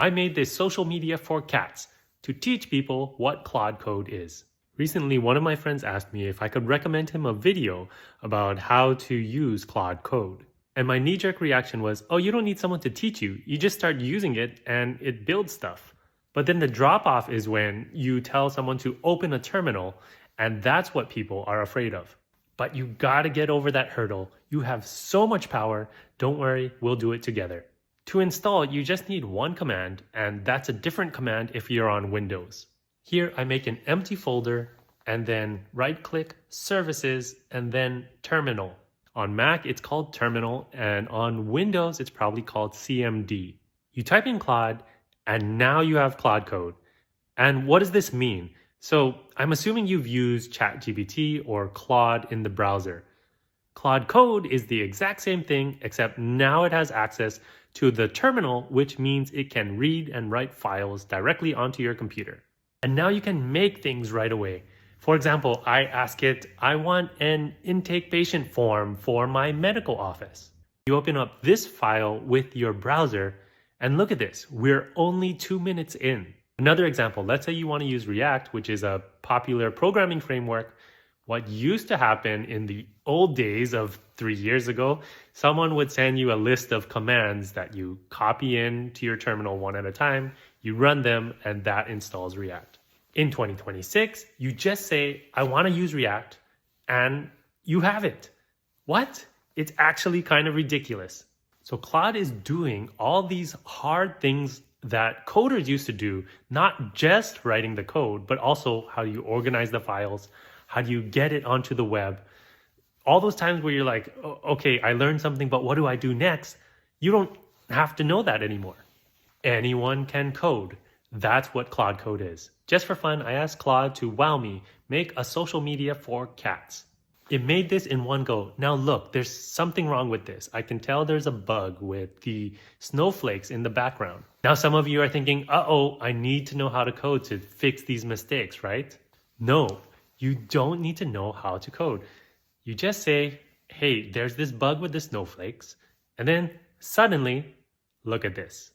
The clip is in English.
I made this social media for cats to teach people what Claude Code is. Recently, one of my friends asked me if I could recommend him a video about how to use Claude Code. And my knee-jerk reaction was, oh, you don't need someone to teach you. You just start using it and it builds stuff. But then the drop-off is when you tell someone to open a terminal, and that's what people are afraid of. But you gotta get over that hurdle. You have so much power. Don't worry, we'll do it together. To install, you just need one command, and that's a different command if you're on Windows. Here, I make an empty folder, and then right-click, Services, and then Terminal. On Mac, it's called Terminal, and on Windows, it's probably called CMD. You type in Claude, and now you have Claude Code. And what does this mean? So I'm assuming you've used ChatGPT or Claude in the browser. Claude Code is the exact same thing, except now it has access to the terminal, which means it can read and write files directly onto your computer. And now you can make things right away. For example, I ask it, I want an intake patient form for my medical office. You open up this file with your browser, and look at this, we're only 2 minutes in. Another example, let's say you want to use React, which is a popular programming framework. What used to happen in the old days of 3 years ago, someone would send you a list of commands that you copy in to your terminal one at a time, you run them, and that installs React. In 2026, you just say, I want to use React, and you have it. What? It's actually kind of ridiculous. So Claude is doing all these hard things that coders used to do, not just writing the code, but also how do you organize the files, how do you get it onto the web. All those times where you're like, okay, I learned something, but what do I do next? You don't have to know that anymore. Anyone can code. That's what Claude Code is. Just for fun, I asked Claude to wow me, make a social media for cats. It made this in one go. Now look, there's something wrong with this. I can tell there's a bug with the snowflakes in the background. Now some of you are thinking, uh-oh, I need to know how to code to fix these mistakes, right? No, you don't need to know how to code. You just say, hey, there's this bug with the snowflakes. And then suddenly, look at this.